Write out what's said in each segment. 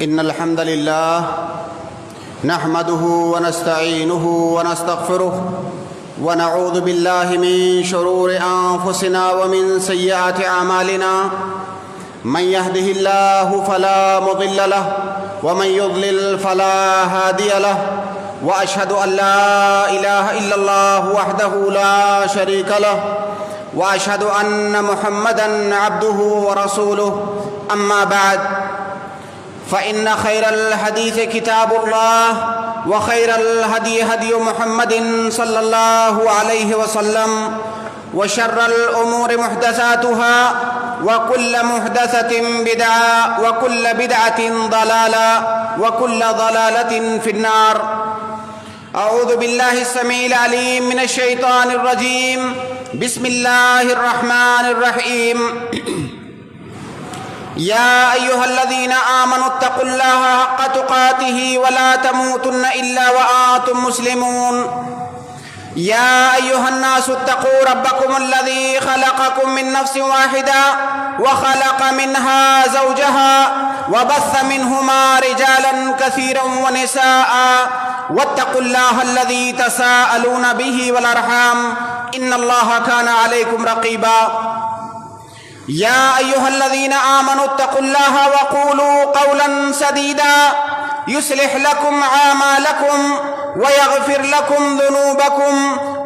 إن الحمد لله نحمده ونستعينه ونستغفره ونعوذ بالله من شرور أنفسنا ومن سيئات أعمالنا من يهده الله فلا مضل له ومن يضلل فلا هادي له وأشهد أن لا إله إلا الله وحده لا شريك له وأشهد أن محمدًا عبده ورسوله أما بعد فإن خير الحديث كتاب الله وخير الهدي هدي محمد صلى الله عليه وسلم وشر الأمور محدثاتها وكل محدثة بدعة وكل بدعة ضلالة وكل ضلالة في النار. أعوذ بالله السميع العليم من الشيطان الرجيم. بسم الله الرحمن الرحيم. يا أيها الذين آمنوا اتقوا الله حق تقاته ولا تموتن إلا وأنتم مسلمون. يا أيها الناس اتقوا ربكم الذي خلقكم من نفس واحدة وخلق منها زوجها وبث منهما رجالا كثيرا ونساء واتقوا الله الذي تساءلون به والأرحام إن الله كان عليكم رقيبا. يا أيها الذين آمنوا اتقوا الله وقولوا قولا سديدا يصلح لكم أعمالكم ويغفر لكم ذنوبكم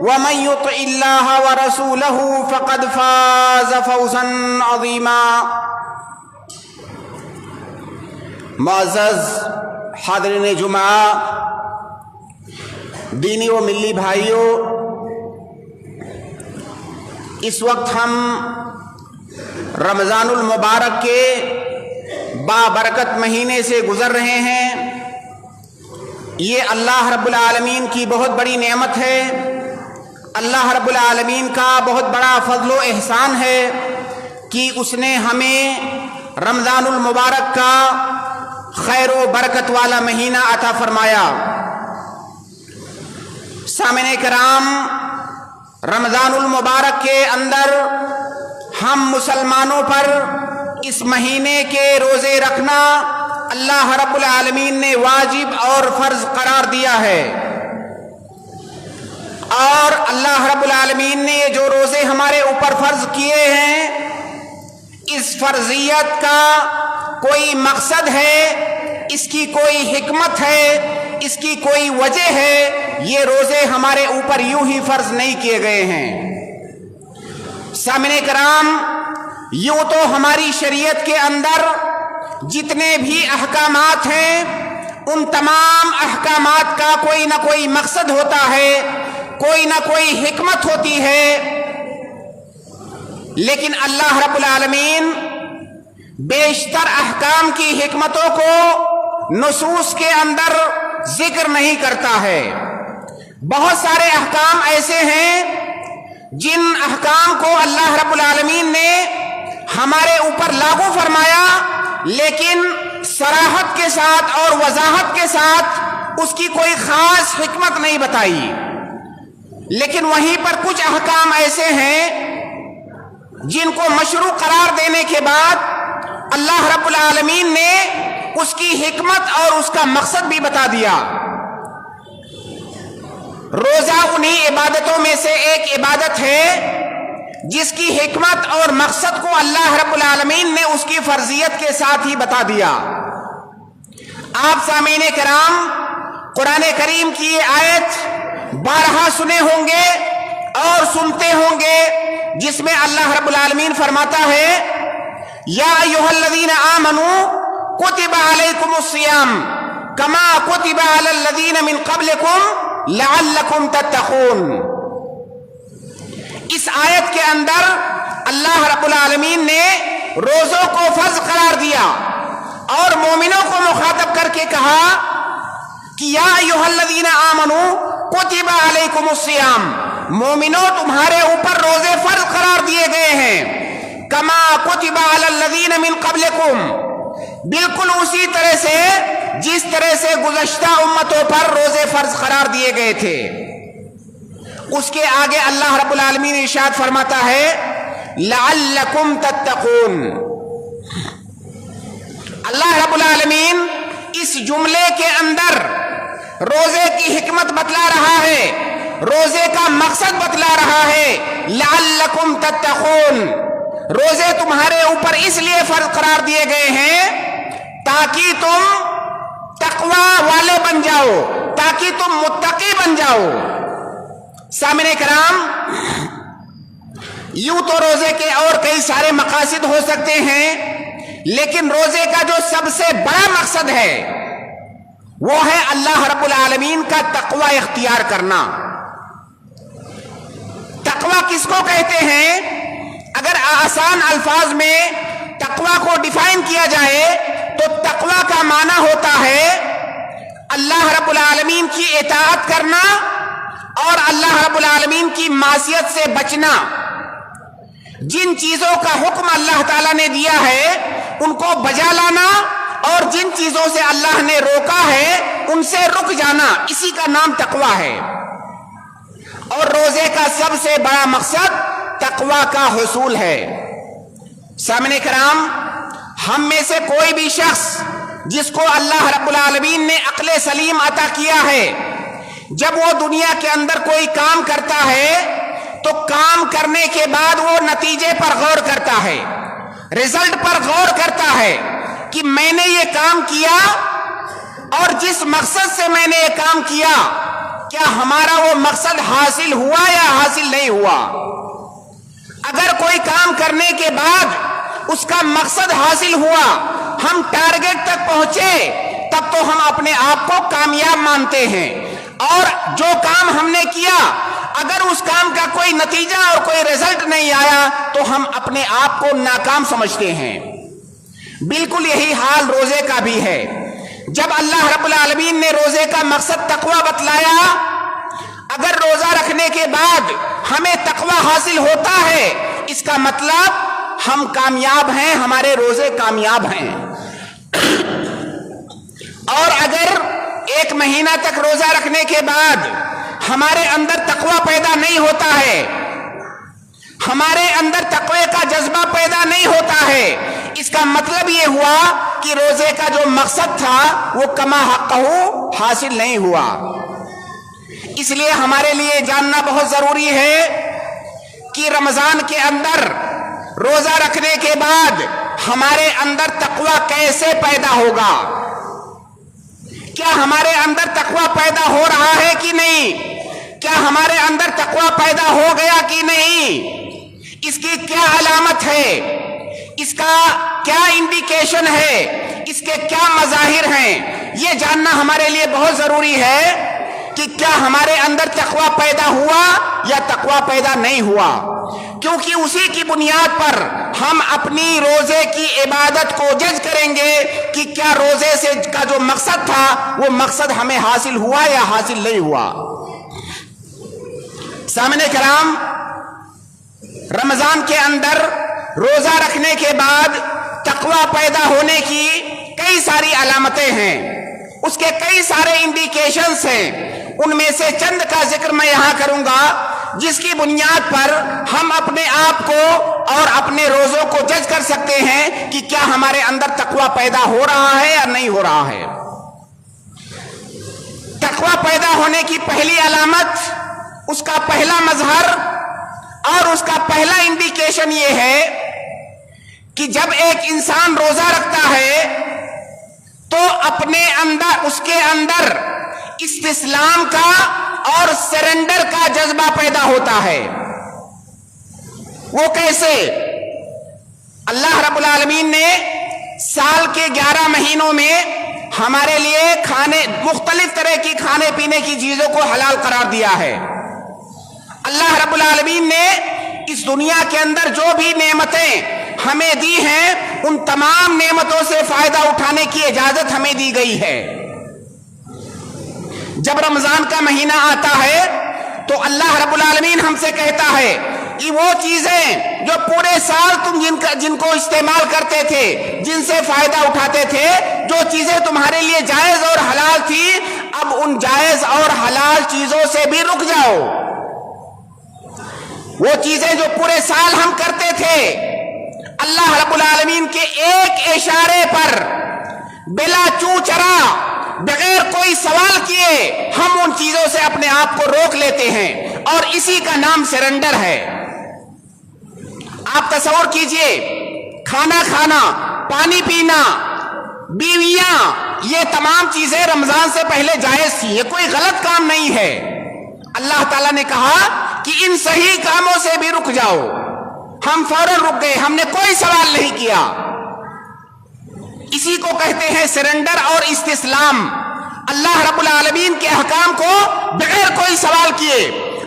ومن يطع الله ورسوله فقد فاز فوزا عظيما. معزز حاضرین جمعہ، دینی و ملی بھائیوں، اس وقت ہم رمضان المبارک کے بابرکت مہینے سے گزر رہے ہیں. یہ اللہ رب العالمین کی بہت بڑی نعمت ہے. اللہ رب العالمین کا بہت بڑا فضل و احسان ہے کہ اس نے ہمیں رمضان المبارک کا خیر و برکت والا مہینہ عطا فرمایا. سامعین کرام، رمضان المبارک کے اندر ہم مسلمانوں پر اس مہینے کے روزے رکھنا اللہ رب العالمین نے واجب اور فرض قرار دیا ہے. اور اللہ رب العالمین نے جو روزے ہمارے اوپر فرض کیے ہیں، اس فرضیت کا کوئی مقصد ہے، اس کی کوئی حکمت ہے، اس کی کوئی وجہ ہے. یہ روزے ہمارے اوپر یوں ہی فرض نہیں کیے گئے ہیں. سامعین کرام، یوں تو ہماری شریعت کے اندر جتنے بھی احکامات ہیں، ان تمام احکامات کا کوئی نہ کوئی مقصد ہوتا ہے، کوئی نہ کوئی حکمت ہوتی ہے. لیکن اللہ رب العالمین بیشتر احکام کی حکمتوں کو نصوص کے اندر ذکر نہیں کرتا ہے. بہت سارے احکام ایسے ہیں جن احکام کو اللہ رب العالمین نے ہمارے اوپر لاگو فرمایا، لیکن صراحت کے ساتھ اور وضاحت کے ساتھ اس کی کوئی خاص حکمت نہیں بتائی. لیکن وہیں پر کچھ احکام ایسے ہیں جن کو مشروع قرار دینے کے بعد اللہ رب العالمین نے اس کی حکمت اور اس کا مقصد بھی بتا دیا. روزہ انہی عبادتوں میں سے ایک عبادت ہے جس کی حکمت اور مقصد کو اللہ رب العالمین نے اس کی فرضیت کے ساتھ ہی بتا دیا. آپ سامعین کرام، قرآن کریم کی یہ آیت بارہا سنے ہوں گے اور سنتے ہوں گے، جس میں اللہ رب العالمین فرماتا ہے: یا ایھا الذین آمنوا کتب علیکم الصیام کما کتب علی الذین من قبلکم لعلکم تتقون. اس آیت کے اندر اللہ رب العالمین نے روزوں کو فرض قرار دیا اور مومنوں کو مخاطب کر کے کہا کہ یا ایھا الذین آمنوا کتب علیکم الصیام، مومنوں تمہارے اوپر روزے فرض قرار دیے گئے ہیں. کما کتب علی الذین من قبلکم، بالکل اسی طرح سے جس طرح سے گزشتہ امتوں پر روزے فرض قرار دیے گئے تھے. اس کے آگے اللہ رب العالمین ارشاد فرماتا ہے لعلکم تتقون. اللہ رب العالمین اس جملے کے اندر روزے کی حکمت بتلا رہا ہے، روزے کا مقصد بتلا رہا ہے، لعلکم تتقون۔ روزے تمہارے اوپر اس لیے فرض قرار دیے گئے ہیں تاکہ تم تقوی والے بن جاؤ، تاکہ تم متقی بن جاؤ۔ سامعین کرام، یوں تو روزے کے اور کئی سارے مقاصد ہو سکتے ہیں، لیکن روزے کا جو سب سے بڑا مقصد ہے وہ ہے اللہ رب العالمین کا تقوی اختیار کرنا۔ تقوی کس کو کہتے ہیں؟ اگر آسان الفاظ میں تقوی کو ڈیفائن کیا جائے تو تقوی کا معنی ہوتا ہے اللہ رب العالمین کی اطاعت کرنا اور اللہ رب العالمین کی معصیت سے بچنا۔ جن چیزوں کا حکم اللہ تعالیٰ نے دیا ہے ان کو بجا لانا، اور جن چیزوں سے اللہ نے روکا ہے ان سے رک جانا، اسی کا نام تقوی ہے۔ اور روزے کا سب سے بڑا مقصد تقوی کا حصول ہے۔ سامعین کرام، ہم میں سے کوئی بھی شخص جس کو اللہ رب العالمین نے عقل سلیم عطا کیا ہے، جب وہ دنیا کے اندر کوئی کام کرتا ہے تو کام کرنے کے بعد وہ نتیجے پر غور کرتا ہے، رزلٹ پر غور کرتا ہے کہ میں نے یہ کام کیا اور جس مقصد سے میں نے یہ کام کیا، کیا ہمارا وہ مقصد حاصل ہوا یا حاصل نہیں ہوا۔ اگر کوئی کام کرنے کے بعد اس کا مقصد حاصل ہوا، ہم ٹارگٹ تک پہنچے، تب تو ہم اپنے آپ کو کامیاب مانتے ہیں، اور جو کام ہم نے کیا اگر اس کام کا کوئی نتیجہ اور کوئی رزلٹ نہیں آیا تو ہم اپنے آپ کو ناکام سمجھتے ہیں۔ بالکل یہی حال روزے کا بھی ہے۔ جب اللہ رب العالمین نے روزے کا مقصد تقوی بتلایا، اگر روزہ رکھنے کے بعد ہمیں تقوی حاصل ہوتا ہے، اس کا مطلب ہم کامیاب ہیں، ہمارے روزے کامیاب ہیں۔ اور اگر ایک مہینہ تک روزہ رکھنے کے بعد ہمارے اندر تقوی پیدا نہیں ہوتا ہے، ہمارے اندر تقوی کا جذبہ پیدا نہیں ہوتا ہے، اس کا مطلب یہ ہوا کہ روزے کا جو مقصد تھا وہ کما حقہ حاصل نہیں ہوا۔ اس لیے ہمارے لیے جاننا بہت ضروری ہے کہ رمضان کے اندر روزہ رکھنے کے بعد ہمارے اندر تقوی کیسے پیدا ہوگا، کیا ہمارے اندر تقوی پیدا ہو رہا ہے کہ نہیں، کیا ہمارے اندر تقوی پیدا ہو گیا کہ نہیں، اس کی کیا علامت ہے، اس کا کیا انڈیکیشن ہے، اس کے کیا مظاہر ہیں، یہ جاننا ہمارے لیے بہت ضروری ہے کہ کیا ہمارے اندر تقوی پیدا ہوا یا تقوی پیدا نہیں ہوا، کیونکہ اسی کی بنیاد پر ہم اپنی روزے کی عبادت کو جج کریں گے کہ کیا روزے سے کا جو مقصد تھا وہ مقصد ہمیں حاصل ہوا یا حاصل نہیں ہوا۔ سامعین کرام، رمضان کے اندر روزہ رکھنے کے بعد تقوی پیدا ہونے کی کئی ساری علامتیں ہیں، اس کے کئی سارے انڈیکیشنز ہیں، ان میں سے چند کا ذکر میں یہاں کروں گا جس کی بنیاد پر ہم اپنے آپ کو اور اپنے روزوں کو جج کر سکتے ہیں کہ کیا ہمارے اندر تقوی پیدا ہو رہا ہے یا نہیں ہو رہا ہے۔ تقوی پیدا ہونے کی پہلی علامت، اس کا پہلا مظہر اور اس کا پہلا انڈیکیشن یہ ہے کہ جب ایک انسان روزہ رکھتا ہے تو اپنے اندر، اس کے اندر استسلام کا اور سرنڈر کا جذبہ پیدا ہوتا ہے۔ وہ کیسے؟ اللہ رب العالمین نے سال کے 11 مہینوں میں ہمارے لیے مختلف طرح کی کھانے پینے کی چیزوں کو حلال قرار دیا ہے۔ اللہ رب العالمین نے اس دنیا کے اندر جو بھی نعمتیں ہمیں دی ہیں ان تمام نعمتوں سے فائدہ اٹھانے کی اجازت ہمیں دی گئی ہے۔ جب رمضان کا مہینہ آتا ہے تو اللہ رب العالمین ہم سے کہتا ہے کہ وہ چیزیں جو پورے سال تم جن کو استعمال کرتے تھے، جن سے فائدہ اٹھاتے تھے، جو چیزیں تمہارے لیے جائز اور حلال تھی، اب ان جائز اور حلال چیزوں سے بھی رک جاؤ۔ وہ چیزیں جو پورے سال ہم کرتے تھے، اللہ رب العالمین کے ایک اشارے پر بلا چوں چرا بغیر کوئی سوال کیے ہم ان چیزوں سے اپنے آپ کو روک لیتے ہیں، اور اسی کا نام سرنڈر ہے۔ آپ تصور کیجئے، کھانا کھانا، پانی پینا، بیویاں، یہ تمام چیزیں رمضان سے پہلے جائز تھی، یہ کوئی غلط کام نہیں ہے۔ اللہ تعالیٰ نے کہا کہ ان صحیح کاموں سے بھی رک جاؤ، ہم فوراً رک گئے، ہم نے کوئی سوال نہیں کیا۔ اسی کو کہتے ہیں سرنڈر اور استسلام۔ اللہ رب العالمین کے احکام کو بغیر کوئی سوال کیے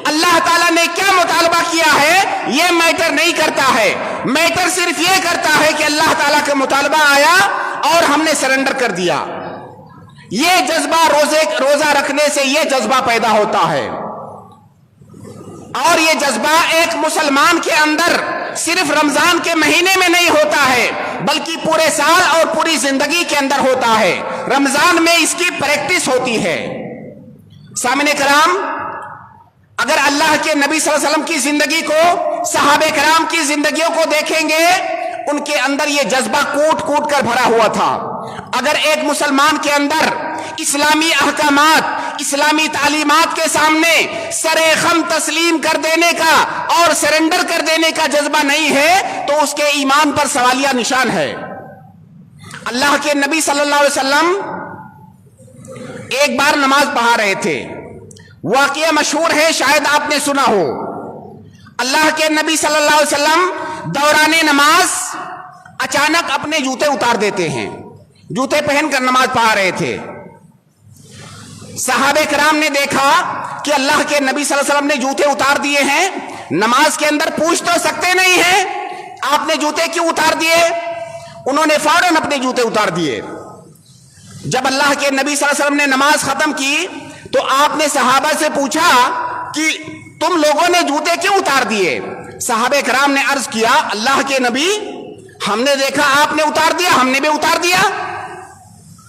اللہ تعالیٰ نے کیا مطالبہ کیا ہے یہ میٹر نہیں کرتا ہے، میٹر صرف یہ کرتا ہے کہ اللہ تعالیٰ کا مطالبہ آیا اور ہم نے سرنڈر کر دیا۔ یہ جذبہ روزہ رکھنے سے یہ جذبہ پیدا ہوتا ہے، اور یہ جذبہ ایک مسلمان کے اندر صرف رمضان کے مہینے میں نہیں ہوتا ہے بلکہ پورے سال اور پوری زندگی کے اندر ہوتا ہے۔ رمضان میں اس کی پریکٹس ہوتی ہے۔ سامعین کرام، اگر اللہ کے نبی صلی اللہ علیہ وسلم کی زندگی کو، صحابہ کرام کی زندگیوں کو دیکھیں گے، ان کے اندر یہ جذبہ کوٹ کوٹ کر بھرا ہوا تھا۔ اگر ایک مسلمان کے اندر اسلامی احکامات، اسلامی تعلیمات کے سامنے سر خم تسلیم کر دینے کا اور سرنڈر کر دینے کا جذبہ نہیں ہے تو اس کے ایمان پر سوالیہ نشان ہے۔ اللہ کے نبی صلی اللہ علیہ وسلم ایک بار نماز پڑھا رہے تھے، واقعہ مشہور ہے، شاید آپ نے سنا ہو۔ اللہ کے نبی صلی اللہ علیہ وسلم دوران نماز اچانک اپنے جوتے اتار دیتے ہیں، جوتے پہن کر نماز پڑھا رہے تھے۔ صحابہ کرام نے دیکھا کہ اللہ کے نبی صلی اللہ علیہ وسلم نے جوتے اتار دیے ہیں، نماز کے اندر پوچھ تو سکتے نہیں ہیں آپ نے جوتے کیوں اتار دیے؟ انہوں نے فوراً اپنے جوتے اتار دیے۔ جب اللہ کے نبی صلی اللہ علیہ وسلم نے نماز ختم کی تو آپ نے صحابہ سے پوچھا کہ تم لوگوں نے جوتے کیوں اتار دیے؟ صحابہ کرام نے عرض کیا، اللہ کے نبی، ہم نے دیکھا آپ نے اتار دیا، ہم نے بھی اتار دیا۔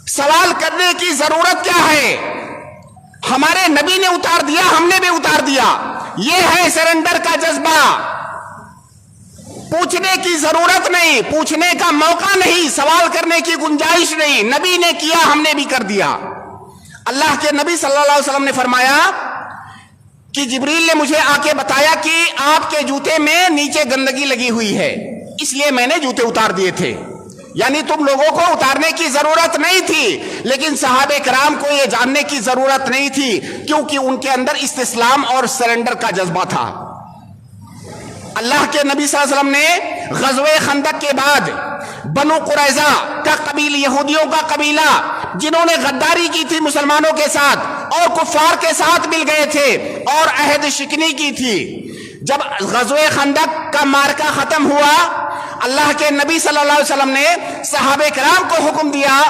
سوال کرنے کی ضرورت کیا ہے؟ ہمارے نبی نے اتار دیا، ہم نے بھی اتار دیا۔ یہ ہے سرنڈر کا جذبہ۔ پوچھنے کی ضرورت نہیں، پوچھنے کا موقع نہیں، سوال کرنے کی گنجائش نہیں، نبی نے کیا، ہم نے بھی کر دیا۔ اللہ کے نبی صلی اللہ علیہ وسلم نے فرمایا کہ جبریل نے مجھے آ کے بتایا کہ آپ کے جوتے میں نیچے گندگی لگی ہوئی ہے، اس لیے میں نے جوتے اتار دیے تھے۔ یعنی تم لوگوں کو اتارنے کی ضرورت نہیں تھی، لیکن صحابہ کرام کو یہ جاننے کی ضرورت نہیں تھی کیونکہ ان کے اندر استسلام اور سرنڈر کا جذبہ تھا۔ اللہ کے نبی صلی اللہ علیہ وسلم نے غزوہ خندق کے بعد بنو قریظہ کا قبیل، یہودیوں کا قبیلہ جنہوں نے غداری کی تھی مسلمانوں کے ساتھ اور کفار کے ساتھ مل گئے تھے اور عہد شکنی کی تھی، جب غزوہ خندق کا معرکہ ختم ہوا، اللہ کے نبی صلی اللہ علیہ وسلم نے صحابہ کرام کو حکم دیا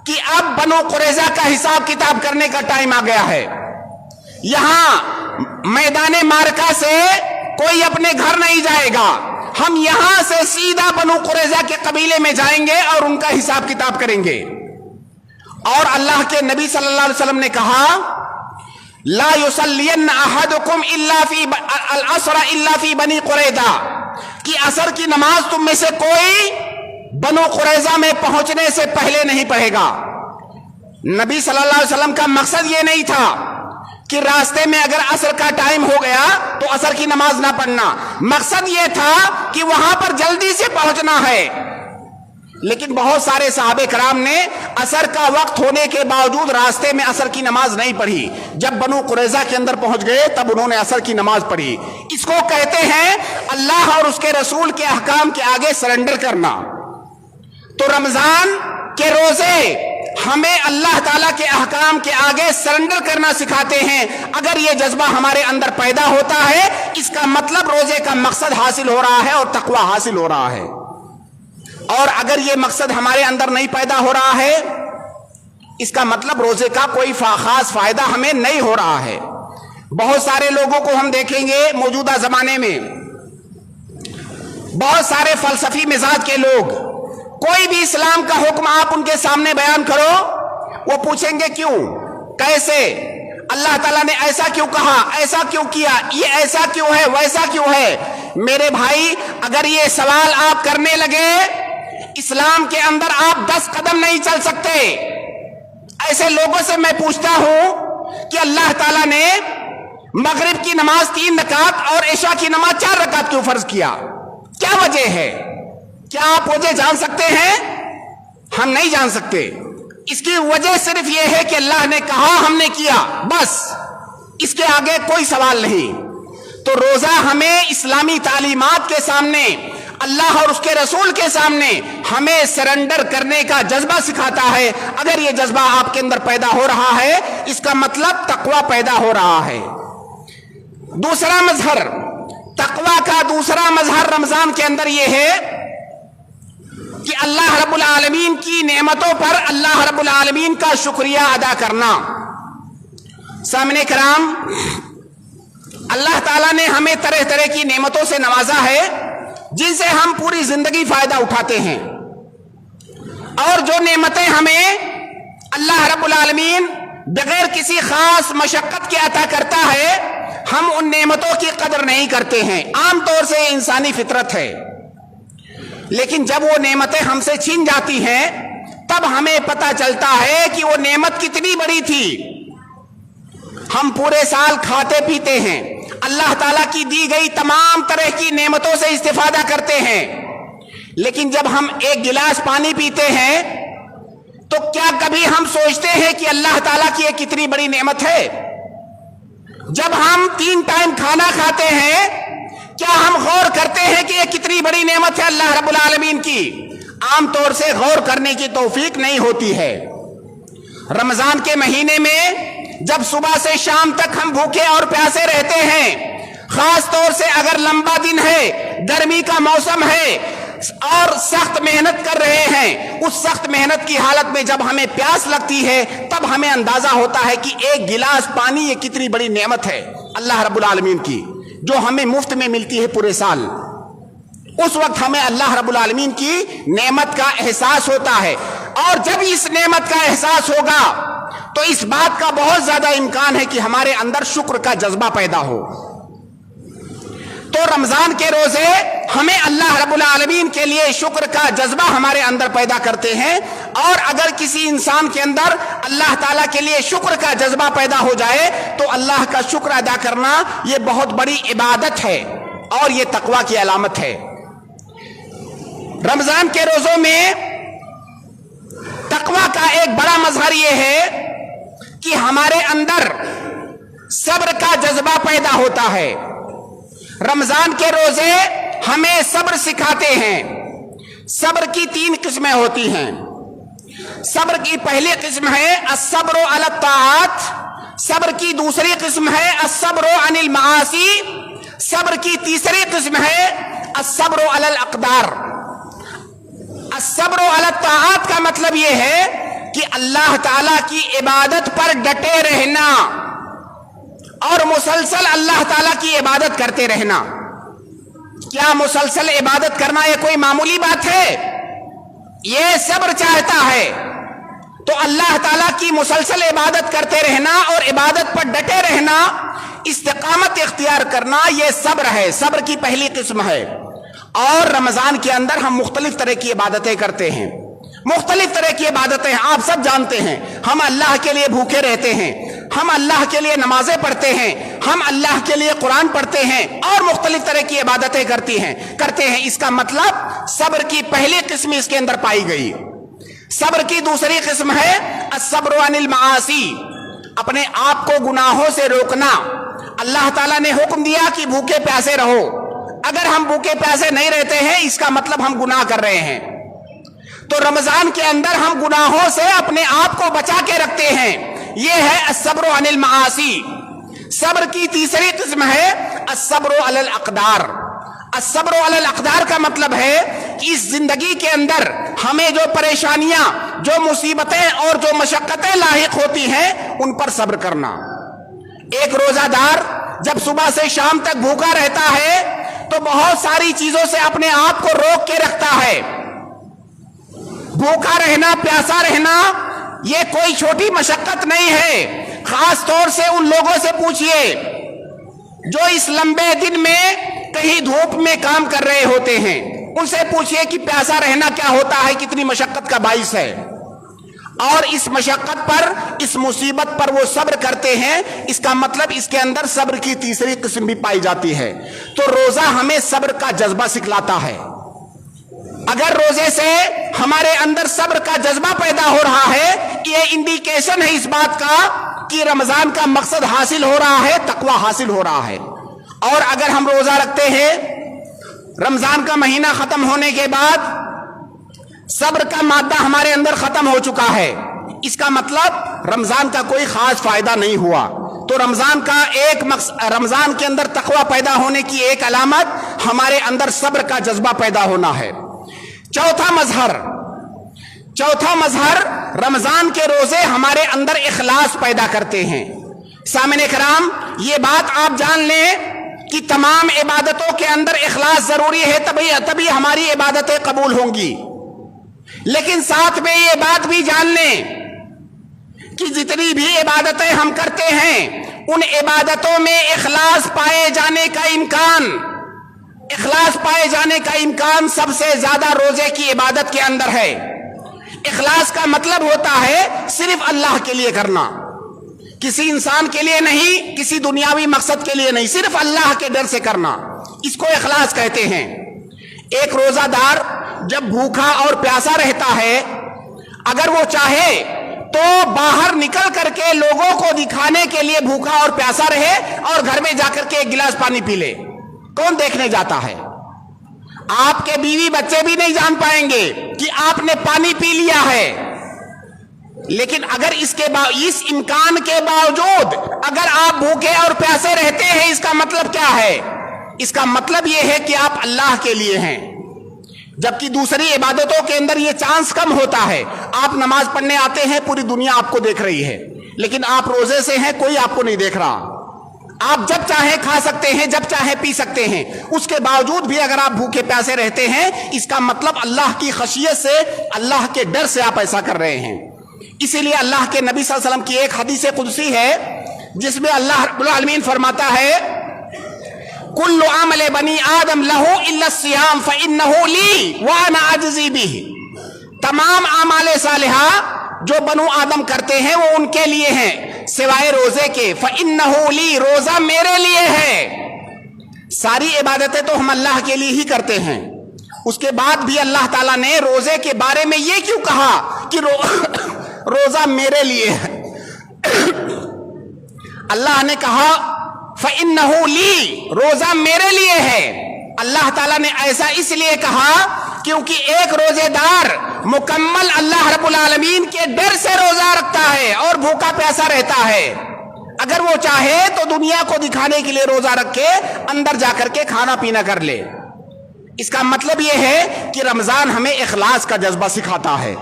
کہ اب بنو قریظہ کا حساب کتاب کرنے کا ٹائم آ گیا ہے۔ یہاں میدان معرکہ سے کوئی اپنے گھر نہیں جائے گا، ہم یہاں سے سیدھا بنو قریظہ کے قبیلے میں جائیں گے اور ان کا حساب کتاب کریں گے۔ اور اللہ کے نبی صلی اللہ علیہ وسلم نے کہا، لا یصلین احدکم الا فی العصر الا فی بنی قریظہ، کہ عصر کی نماز تم میں سے کوئی بنو قریظہ میں پہنچنے سے پہلے نہیں پڑھے گا۔ نبی صلی اللہ علیہ وسلم کا مقصد یہ نہیں تھا کہ راستے میں اگر عصر کا ٹائم ہو گیا تو عصر کی نماز نہ پڑھنا، مقصد یہ تھا کہ وہاں پر جلدی سے پہنچنا ہے۔ لیکن بہت سارے صحابہ کرام نے عصر کا وقت ہونے کے باوجود راستے میں عصر کی نماز نہیں پڑھی، جب بنو قریظہ کے اندر پہنچ گئے تب انہوں نے عصر کی نماز پڑھی۔ اس کو کہتے ہیں اللہ اور اس کے رسول کے احکام کے آگے سرنڈر کرنا۔ تو رمضان کے روزے ہمیں اللہ تعالیٰ کے احکام کے آگے سرنڈر کرنا سکھاتے ہیں۔ اگر یہ جذبہ ہمارے اندر پیدا ہوتا ہے، اس کا مطلب روزے کا مقصد حاصل ہو رہا ہے اور تقوی حاصل ہو رہا ہے۔ اور اگر یہ مقصد ہمارے اندر نہیں پیدا ہو رہا ہے، اس کا مطلب روزے کا کوئی خاص فائدہ ہمیں نہیں ہو رہا ہے۔ بہت سارے لوگوں کو ہم دیکھیں گے موجودہ زمانے میں، بہت سارے فلسفی مزاج کے لوگ، کوئی بھی اسلام کا حکم آپ ان کے سامنے بیان کرو، وہ پوچھیں گے کیوں، کیسے، اللہ تعالیٰ نے ایسا کیوں کہا، ایسا کیوں کیا، یہ ایسا کیوں ہے، ویسا کیوں ہے۔ میرے بھائی، اگر یہ سوال آپ کرنے لگے، इस्लाम के अंदर आप 10 कदम नहीं चल सकते। ऐसे लोगों से मैं पूछता हूं कि अल्लाह ताला ने मगरिब की नमाज 3 रकात और इशा की नमाज 4 रकात क्यों फर्ज किया? क्या वजह है? क्या आप वजह जान सकते हैं? हम नहीं जान सकते। इसकी वजह सिर्फ यह है कि अल्लाह ने कहा, हमने किया, बस। इसके आगे कोई सवाल नहीं। तो रोजा हमें इस्लामी तालीमात के सामने, अल्लाह और उसके रसूल के सामने हमें सरेंडर करने का जज्बा सिखाता है। अगर यह जज्बा आपके अंदर पैदा हो रहा है, इसका मतलब तकवा पैदा हो रहा है। दूसरा मजहर, तकवा का दूसरा मजहर रमजान के अंदर यह है कि अल्लाह रब्बुल आलमीन की नेमतों पर अल्लाह रब्बुल आलमीन का शुक्रिया अदा करना। सामने कराम, अल्लाह ताला ने हमें तरह तरह की नेमतों से नवाजा है जिनसे हम पूरी जिंदगी फायदा उठाते हैं। और जो नेमतें हमें अल्लाह रब्बुल आलमीन बगैर किसी खास मशक्कत के अता करता है, हम उन नेमतों की कदर नहीं करते हैं। आमतौर से इंसानी फितरत है। लेकिन जब वो नेमतें हमसे छीन जाती हैं, तब हमें पता चलता है कि वो नेमत कितनी बड़ी थी। हम पूरे साल खाते पीते हैं, अल्लाह ताला की दी गई तमाम तरह की नेमतों से इस्तेफादा करते हैं, लेकिन जब हम एक गिलास पानी पीते हैं तो क्या कभी हम सोचते हैं कि अल्लाह ताला की ये कितनी बड़ी नेमत है? जब हम 3 टाइम खाना खाते हैं, क्या हम गौर करते हैं कि ये कितनी बड़ी नेमत है अल्लाह रब्बुल आलमीन की? आमतौर से गौर करने की तौफीक नहीं होती है। रमजान के महीने में जब सुबह से शाम तक हम भूखे और प्यासे रहते हैं, खास तौर से अगर लंबा दिन है, गर्मी का मौसम है और सख्त मेहनत कर रहे हैं, उस सख्त मेहनत की हालत में जब हमें प्यास लगती है, तब हमें अंदाजा होता है कि एक गिलास पानी ये कितनी बड़ी नेमत है अल्लाह रब्बुल आलमीन की, जो हमें मुफ्त में मिलती है पूरे साल। उस वक्त हमें अल्लाह रब्बुल आलमीन की नेमत का एहसास होता है। और जब इस नेमत का एहसास होगा तो इस बात का बहुत ज्यादा इम्कान है कि हमारे अंदर शुक्र का जज्बा पैदा हो। तो रमजान के रोजे हमें अल्लाह रब्बुल आलमीन के लिए शुक्र का जज्बा हमारे अंदर पैदा करते हैं। और अगर किसी इंसान के अंदर अल्लाह ताला के लिए शुक्र का जज्बा पैदा हो जाए तो अल्लाह का शुक्र अदा करना यह बहुत बड़ी इबादत है और यह तकवा की अलामत है। रमजान के रोजों में तकवा का एक बड़ा मजहर यह है कि हमारे अंदर सब्र का जज्बा पैदा होता है। रमजान के रोजे हमें सब्र सिखाते हैं। सब्र की 3 किस्में होती हैं। सब्र की पहली किस्म है अस्सब्रु अला ताआत, सब्र की दूसरी किस्म है अस्सब्रु अनिल मासी, सब्र की तीसरी किस्म है अस्सब्रु अलल अक़दार। अस्सब्रु अला ताआत का मतलब यह है कि अल्लाह ताला की इबादत पर डटे रहना और मुसलसल अल्लाह ताला की इबादत करते रहना। क्या मुसलसल इबादत करना यह कोई मामूली बात है? यह सब्र चाहता है। तो अल्लाह ताला की मुसलसल इबादत करते रहना और इबादत पर डटे रहना, इस्तिकामत इख्तियार करना, यह सब्र है। सब्र की पहली किस्म है। और रमजान के अंदर हम मुख्तलिफ तरह की इबादतें करते हैं। मुख्तलिफ तरह की इबादतें आप सब जानते हैं। हम अल्लाह के लिए भूखे रहते हैं, हम अल्लाह के लिए नमाजें पढ़ते हैं, हम अल्लाह के लिए कुरान पढ़ते हैं और मुख्तलिफ तरह की इबादतें करते हैं। इसका मतलब सब्र की पहली किस्म इसके अंदर पाई गई। सब्र की दूसरी किस्म है अस्सब्रु अनिल मासी, अपने आप को गुनाहों से रोकना। अल्लाह ताला ने हुक्म दिया कि भूखे प्यासे रहो, अगर हम भूखे प्यासे नहीं रहते हैं इसका मतलब हम गुनाह कर रहे हैं। तो रमजान के अंदर हम गुनाहों से अपने आप को बचा के रखते हैं। यह है अस्सब्रु अनिल मासी। सब्र की तीसरी किस्म है अस्सब्रु अलल अक़दार। अस्सब्रु अलल अक़दार का मतलब है कि इस जिंदगी के अंदर हमें जो परेशानियां, जो मुसीबतें और जो मशक्कतें लाहिक होती हैं, उन पर सब्र करना। एक रोजादार जब सुबह से शाम तक भूखा रहता है तो बहुत सारी चीजों से अपने आप को रोक के रखता है। भूखा रहना, प्यासा रहना, यह कोई छोटी मशक्कत नहीं है। खास तौर से उन लोगों से पूछिए जो इस लंबे दिन में कहीं धूप में काम कर रहे होते हैं, उनसे पूछिए कि प्यासा रहना क्या होता है, कितनी मशक्कत का बाइस है, और इस मशक्कत पर, इस मुसीबत पर वो सब्र करते हैं। इसका मतलब इसके अंदर सब्र की तीसरी किस्म भी पाई जाती है। तो रोजा हमें सब्र का जज्बा सिखलाता है। अगर रोजे से हमारे अंदर सब्र का जज्बा पैदा हो रहा है, ये इंडिकेशन है इस बात का कि रमजान का मकसद हासिल हो रहा है, तकवा हासिल हो रहा है। और अगर हम रोजा रखते हैं, रमजान का महीना खत्म होने के बाद सब्र का मादा हमारे अंदर खत्म हो चुका है, इसका मतलब रमजान का कोई खास फायदा नहीं हुआ। तो रमजान का एक मकसद, रमजान के अंदर तकवा पैदा होने की एक अलामत हमारे अंदर सब्र का जज्बा पैदा होना है। चौथा मजहर, रमजान के रोजे हमारे अंदर इखलास पैदा करते हैं। सामने कराम, ये बात आप जान लें कि तमाम इबादतों के अंदर इखलास जरूरी है, तभी हमारी इबादतें कबूल होंगी। लेकिन साथ में ये बात भी जान लें कि जितनी भी इबादतें हम करते हैं, उन इबादतों में इखलास पाए जाने का इम्कान सबसे ज्यादा रोजे की इबादत के अंदर है। इखलास का मतलब होता है सिर्फ अल्लाह के लिए करना, किसी इंसान के लिए नहीं, किसी दुनियावी मकसद के लिए नहीं, सिर्फ अल्लाह के डर से करना, इसको इखलास कहते हैं। एक रोजादार जब भूखा और प्यासा रहता है, अगर वो चाहे तो बाहर निकल करके लोगों को दिखाने के लिए भूखा और प्यासा रहे और घर में जाकर के एक गिलास पानी पी ले, कौन देखने जाता है? आपके बीवी बच्चे भी नहीं जान पाएंगे कि आपने पानी पी लिया है। लेकिन अगर इस इम्कान के बावजूद अगर आप भूखे और प्यासे रहते हैं, इसका मतलब क्या है? इसका मतलब यह है कि आप अल्लाह के लिए हैं, जबकि दूसरी इबादतों के अंदर यह चांस कम होता है। आप नमाज पढ़ने आते हैं, पूरी दुनिया आपको देख रही है, लेकिन आप रोजे से हैं, कोई आपको नहीं देख रहा। आप जब चाहे खा सकते हैं, जब चाहे पी सकते हैं, उसके बावजूद भी अगर आप भूखे प्यासे रहते हैं, इसका मतलब अल्लाह की खशियत से, अल्लाह के डर से आप ऐसा कर रहे हैं। इसीलिए अल्लाह के नबी सल्लल्लाहु अलैहि वसल्लम की एक हदीस कुदसी है जिसमें अल्लाह रब्बुल आलमीन फरमाता है, कुल्लु अमल बनी आदम लहू इल्ला सियाम फइन्नहु ली व अना अजज़ी बिही। तमाम आमाले सालिहा जो बनु आदम करते हैं वो उनके लिए हैं, सिवाय रोजे के। फइन्नहु ली, रोजा मेरे लिए है। सारी इबादतें तो हम अल्लाह के लिए ही करते हैं, उसके बाद भी अल्लाह ताला ने रोजे के बारे में ये क्यों कहा कि रोजा मेरे लिए है? अल्लाह ने कहा फइन्नहु ली, रोजा मेरे लिए है। अल्लाह ताला ने ऐसा इसलिए कहा क्योंकि एक रोजेदार मुकम्मल अल्लाह रब्बुल आलमीन के डर से रोजा रखता है और भूखा प्यासा रहता है। अगर वो चाहे तो दुनिया को दिखाने के लिए रोजा रखे, अंदर जाकर के खाना पीना कर ले। इसका मतलब यह है कि रमजान हमें इखलास का जज्बा सिखाता है।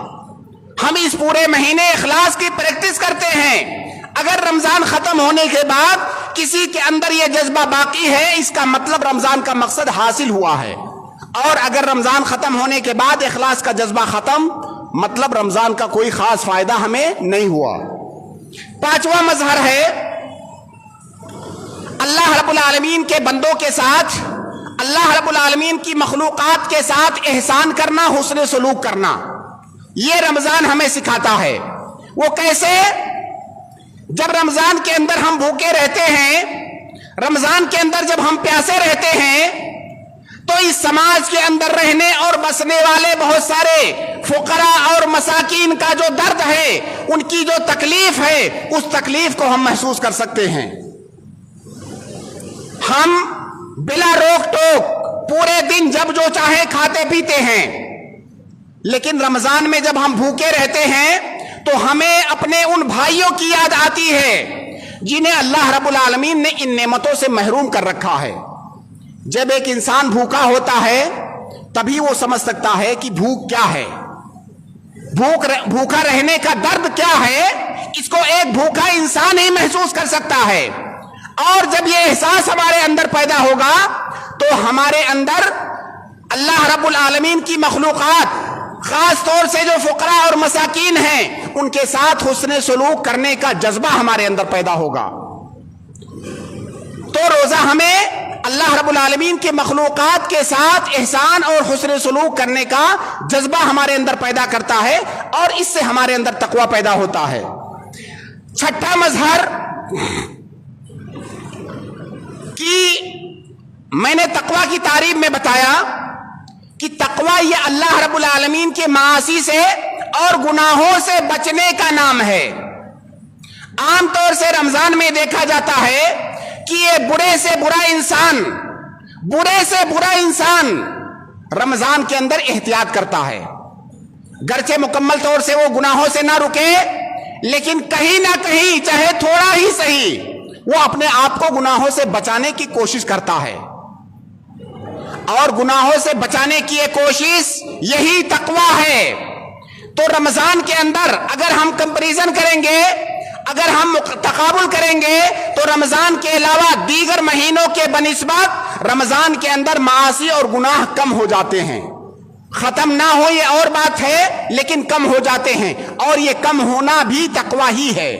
हम इस पूरे महीने इखलास की प्रैक्टिस करते हैं। अगर रमजान खत्म होने के बाद किसी के अंदर यह जज्बा बाकी है, इसका मतलब रमजान का मकसद हासिल हुआ है। और अगर रमजान खत्म होने के बाद इखलास का जज्बा खत्म, मतलब रमजान का कोई खास फायदा हमें नहीं हुआ। पांचवा मजहर है अल्लाह रब्बुल आलमीन के बंदों के साथ, अल्लाह रब्बुल आलमीन की मखलूकात के साथ एहसान करना, हुस्न सलूक करना। यह रमजान हमें सिखाता है। वो कैसे? जब रमजान के अंदर हम भूखे रहते हैं, रमजान के अंदर जब हम प्यासे रहते हैं, तो इस समाज के अंदर रहने और बसने वाले बहुत सारे फुकरा और मसाकीन का जो दर्द है, उनकी जो तकलीफ है, उस तकलीफ को हम महसूस कर सकते हैं। हम बिला रोक टोक पूरे दिन जब जो चाहे खाते पीते हैं, लेकिन रमजान में जब हम भूखे रहते हैं तो हमें अपने उन भाइयों की याद आती है जिन्हें अल्लाह रब्बुल आलमीन ने इन नेमतों से महरूम कर रखा है। जब एक इंसान भूखा होता है तभी वो समझ सकता है कि भूख क्या है, भूखा रहने का दर्द क्या है। इसको एक भूखा इंसान ही महसूस कर सकता है। और जब ये एहसास हमारे अंदर पैदा होगा तो हमारे अंदर अल्लाह रब्बुल आलमीन की मखलूकात, खास तौर से जो फुकरा और मसाकीन हैं, उनके साथ हुस्न सलूक करने का जज्बा हमारे अंदर पैदा होगा। तो रोजा हमें अल्लाह रब्बुल आलमीन के मखलूकात के साथ एहसान और हुस्न सलूक करने का जज्बा हमारे अंदर पैदा करता है और इससे हमारे अंदर तकवा पैदा होता है। छठा मजहर कि मैंने तकवा की तारीफ में बताया कि तकवा ये अल्लाह रब्बुल आलमीन के मासी से और गुनाहों से बचने का नाम है। आमतौर से रमजान में देखा जाता है कि ये बुरे से बुरा इंसान रमजान के अंदर एहतियात करता है। गरचे मुकम्मल तौर से वो गुनाहों से ना रुके, लेकिन कहीं ना कहीं चाहे थोड़ा ही सही वो अपने आप को गुनाहों से बचाने की कोशिश करता है। और गुनाहों से बचाने की ये कोशिश यही तकवा है। तो रमजान के अंदर अगर हम कंपैरिजन करेंगे, अगर हम तकाबुल करेंगे, तो रमजान के अलावा दीगर महीनों के बनिस्बत रमजान के अंदर मासी और गुनाह कम हो जाते हैं। खत्म ना हो ये और बात है, लेकिन कम हो जाते हैं, और ये कम होना भी तकवा ही है।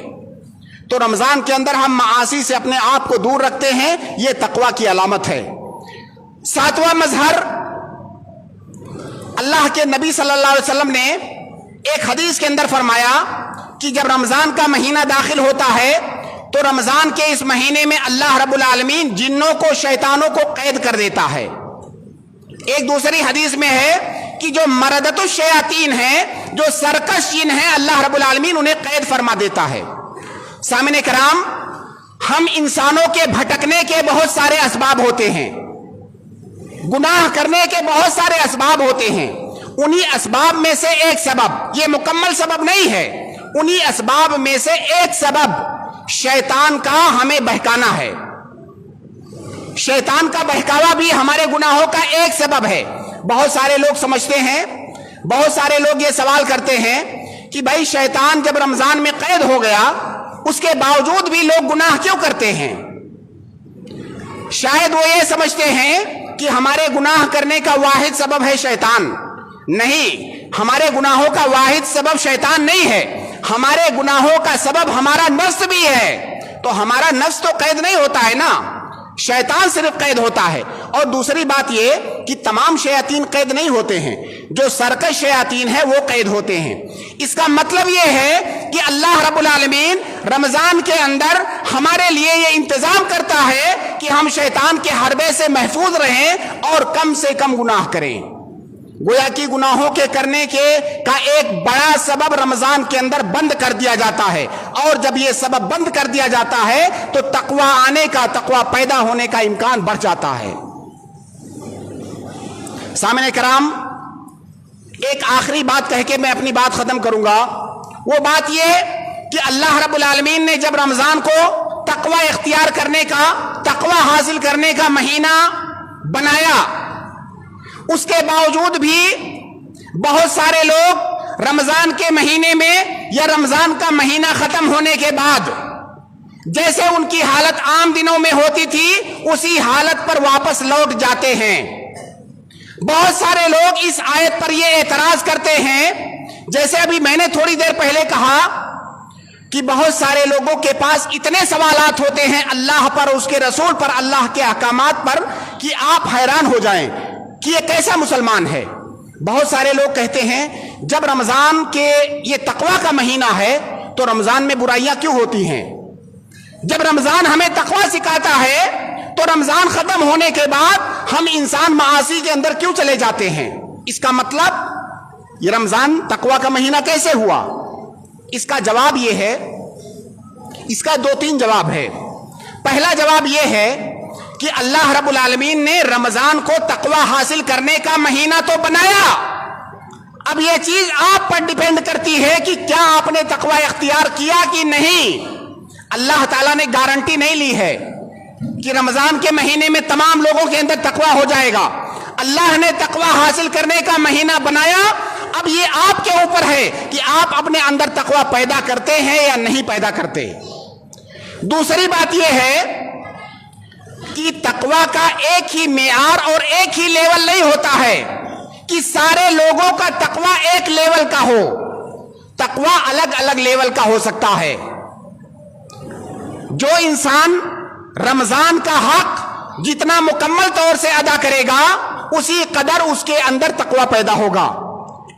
तो रमजान के अंदर हम मासी से अपने आप को दूर रखते हैं, ये तकवा की अलामत है। सातवां मजहर, अल्लाह के नबी सल्लल्लाहु अलैहि वसल्लम ने एक हदीस के अंदर फरमाया कि जब रमजान का महीना दाखिल होता है तो रमजान के इस महीने में अल्लाह रब्बुल आलमीन जिन्नों को, शैतानों को कैद कर देता है। एक दूसरी हदीस में है कि जो मरदतुश शयातीन है, जो सरकश जिन है, अल्लाह रब्बुल आलमीन उन्हें कैद फरमा देता है। सामने कराम, हम इंसानों के भटकने के बहुत सारे असबाब होते हैं, गुनाह करने के बहुत सारे असबाब होते हैं। उन्हीं असबाब में से एक सबब, ये मुकम्मल सबब नहीं है, उन्हीं असबाब में से एक सबब शैतान का हमें बहकाना है। शैतान का बहकावा भी हमारे गुनाहों का एक सबब है। बहुत सारे लोग समझते हैं, बहुत सारे लोग ये सवाल करते हैं कि भाई शैतान जब रमजान में कैद हो गया, उसके बावजूद भी लोग गुनाह क्यों करते हैं? शायद वो ये समझते हैं कि हमारे गुनाह करने का वाहिद सबब है शैतान। नहीं, हमारे गुनाहों का वाहिद सबब शैतान नहीं है, हमारे गुनाहों का सबब हमारा नफ्स भी है। तो हमारा नफ्स तो कैद नहीं होता है ना, शैतान सिर्फ कैद होता है। और दूसरी बात ये कि तमाम शयातीन कैद नहीं होते हैं, जो सरकश शयातीन है वो कैद होते हैं। इसका मतलब ये है कि अल्लाह रब्बुल आलमीन रमजान के अंदर हमारे लिए ये इंतजाम करता है कि हम शैतान के हरबे से महफूज रहें और कम से कम गुनाह करें। गोया कि गुनाहों के करने के का एक बड़ा सबब रमजान के अंदर बंद कर दिया जाता है, और जब ये सबब बंद कर दिया जाता है तो तकवा आने का, तकवा पैदा होने का इम्कान बढ़ जाता है। सामने कराम, एक आखिरी बात कह के मैं अपनी बात खत्म करूंगा। वो बात ये कि अल्लाह रब्बुल आलमीन ने जब रमजान को तकवा इख्तियार करने का, तकवा हासिल करने का महीना बनाया, उसके बावजूद भी बहुत सारे लोग रमजान के महीने में या रमजान का महीना खत्म होने के बाद जैसे उनकी हालत आम दिनों में होती थी, उसी हालत पर वापस लौट जाते हैं। बहुत सारे लोग इस आयत पर यह एतराज करते हैं, जैसे अभी मैंने थोड़ी देर पहले कहा कि बहुत सारे लोगों के पास इतने सवालात होते हैं अल्लाह पर, उसके रसूल पर, अल्लाह के अहकामात पर, कि आप हैरान हो जाएं कि ये कैसा मुसलमान है। बहुत सारे लोग कहते हैं जब रमजान के ये तकवा का महीना है तो रमजान में बुराइयां क्यों होती हैं? जब रमजान हमें तकवा सिखाता है तो रमजान खत्म होने के बाद हम इंसान मासी के अंदर क्यों चले जाते हैं? इसका मतलब ये रमजान तकवा का महीना कैसे हुआ? इसका जवाब ये है, इसका 2-3 जवाब है। पहला जवाब ये है कि अल्लाह रब्बुल आलमीन ने रमजान को तकवा हासिल करने का महीना तो बनाया, अब यह चीज आप पर डिपेंड करती है कि क्या आपने तकवा इख्तियार किया कि नहीं। अल्लाह ताला ने गारंटी नहीं ली है कि रमजान के महीने में तमाम लोगों के अंदर तकवा हो जाएगा। अल्लाह ने तकवा हासिल करने का महीना बनाया, अब ये आपके ऊपर है कि आप अपने अंदर तकवा पैदा करते हैं या नहीं पैदा करते। दूसरी बात यह है कि तकवा का एक ही मेयार और एक ही लेवल नहीं होता है कि सारे लोगों का तकवा एक लेवल का हो। तकवा अलग अलग लेवल का हो सकता है। जो इंसान रमजान का हक जितना मुकम्मल तौर से अदा करेगा उसी कदर उसके अंदर तकवा पैदा होगा।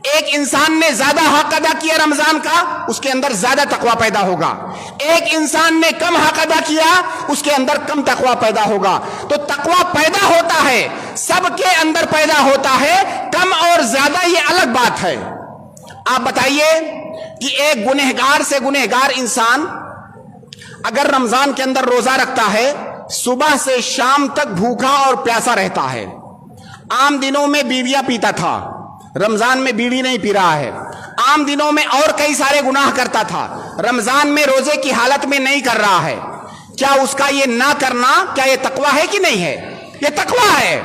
एक इंसान ने ज्यादा हक अदा किया रमजान का, उसके अंदर ज्यादा तकवा पैदा होगा। एक इंसान ने कम हक अदा किया, उसके अंदर कम तकवा पैदा होगा। तो तकवा पैदा होता है, सबके अंदर पैदा होता है, कम और ज्यादा ये अलग बात है। आप बताइए कि एक गुनहगार से गुनहगार इंसान अगर रमजान के अंदर रोजा रखता है, सुबह से शाम तक भूखा और प्यासा रहता है। आम दिनों में बीवियां पीता था, रमजान में बीवी नहीं पी रहा है। आम दिनों में और कई सारे गुनाह करता था, रमजान में रोजे की हालत में नहीं कर रहा है। क्या उसका ये ना करना, क्या ये तकवा है कि नहीं है? ये तकवा है।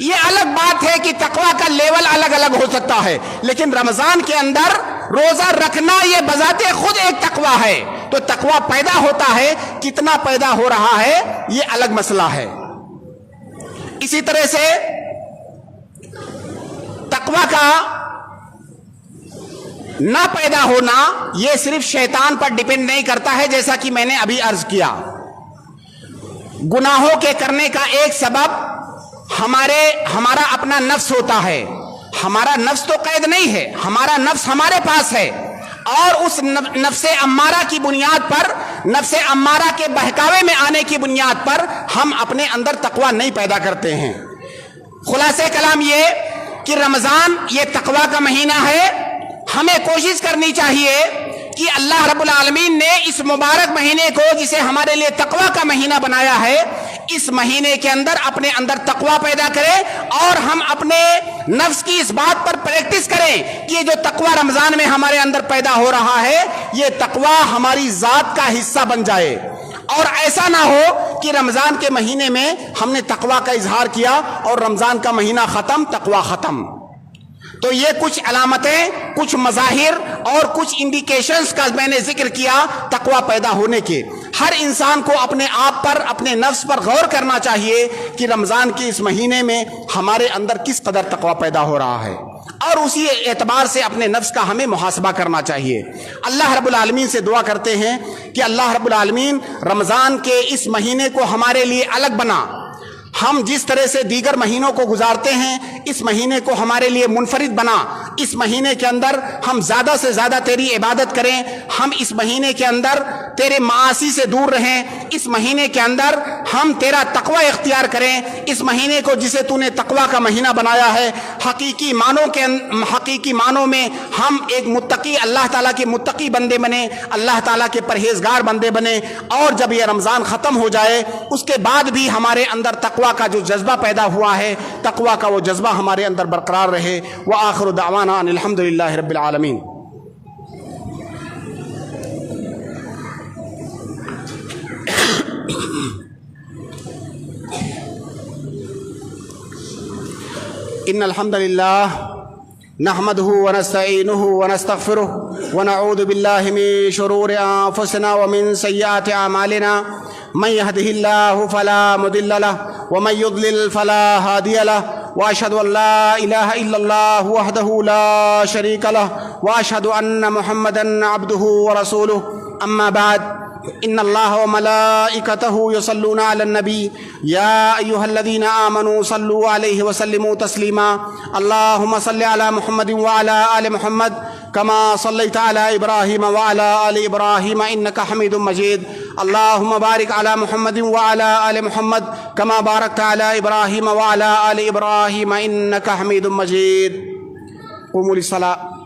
ये अलग बात है कि तकवा का लेवल अलग अलग हो सकता है, लेकिन रमजान के अंदर रोजा रखना ये बजाते खुद एक तकवा है। तो तकवा पैदा होता है, कितना पैदा हो रहा है ये अलग मसला है। इसी तरह से तकवा का ना पैदा होना यह सिर्फ शैतान पर डिपेंड नहीं करता है, जैसा कि मैंने अभी अर्ज किया। गुनाहों के करने का एक सबब हमारा अपना नफ्स होता है। हमारा नफ्स तो कैद नहीं है, हमारा नफ्स हमारे पास है, और उस नफ्से अम्मारा की बुनियाद पर, नफ्से अम्मारा के बहकावे में आने की बुनियाद पर हम अपने अंदर तकवा नहीं पैदा करते हैं। खुलासे कलाम ये कि रमजान ये तकवा का महीना है। हमें कोशिश करनी चाहिए कि अल्लाह रब्बुल आलमीन ने इस मुबारक महीने को, जिसे हमारे लिए तकवा का महीना बनाया है, इस महीने के अंदर अपने अंदर तकवा पैदा करें और हम अपने नफ्स की इस बात पर प्रैक्टिस करें कि ये जो तकवा रमजान में हमारे अंदर पैदा हो रहा है, ये तकवा हमारी जात का हिस्सा बन जाए। और ऐसा ना हो कि रमजान के महीने में हमने तकवा का इजहार किया और रमजान का महीना खत्म, तकवा खत्म। तो ये कुछ अलामतें, कुछ मज़ाहिर और कुछ इंडिकेशंस का मैंने जिक्र किया तकवा पैदा होने के। हर इंसान को अपने आप पर, अपने नफ्स पर गौर करना चाहिए कि रमजान के इस महीने में हमारे अंदर किस कदर तकवा पैदा हो रहा है, और उसी एतबार से अपने नफ्स का हमें मुहासबा करना चाहिए। अल्लाह रब्बुल आलमीन से दुआ करते हैं कि अल्लाह रब्बुल आलमीन रमजान के इस महीने को हमारे लिए अलग बना। हम जिस तरह से दीगर महीनों को गुजारते हैं, इस महीने को हमारे लिए मुनफरिद बना। इस महीने के अंदर हम ज़्यादा से ज़्यादा तेरी इबादत करें, हम इस महीने के अंदर तेरे मासी से दूर रहें, इस महीने के अंदर हम तेरा तकवा इख्तियार करें। इस महीने को जिसे तूने तकवा का महीना बनाया है, हकीकी मानों में हम एक मुत्तकी, अल्लाह ताला के मुत्तकी बंदे बने, अल्लाह ताला के परहेजगार बंदे बने। और जब यह रमज़ान ख़त्म हो जाए, उसके बाद भी हमारे अंदर तकवा का जो जज्बा पैदा हुआ है, तकवा का वो जज्बा हमारे अंदर बरकरार रहे। व आखिर दावाना अल्हम्दुलिल्लाहि रब्बिल आलमीन। इन्नल हम्दुलिल्लाह नहमदुहु व नस्तईनुहु व नस्तगफिरुहु व नऊज़ु बिल्लाहि मिन शुरूरि अंफुसिना व मिन सय्यिआति अमालिना मन यहदिहिल्लाहु फला मुदिल्ल लहु व मन युद्लिल फला हादिय लहु व अशहदु अन ला इलाहा इल्लल्लाहु वहदहु ला शरीका लहु व अशहदु अन्न मुहम्मदन अब्दुहु व रसूलुहु। अम्मा बाद, इन्नल्लाह व मलाइकतहु युसल्लूना अलन नबी या अय्युहल्लज़ीना आमनू सल्लू अलैहि व सल्लिमू तस्लीमा। अल्लाहुम्मा सल्लि अला मुहम्मदिन व अला आलि मुहम्मद कमा सल्लैता अला इब्राहीम व अला आलि इब्राहीम इन्नका हमीदुम मजीद। अल्लाहुम्मा बारिक अला मुहम्मदिन व अला आलि मुहम्मद कमा बारकता अला इब्राहीम व अला आलि इब्राहीम इन्नका हमीदुम मजीद। क़ुमू लिस्सलाह।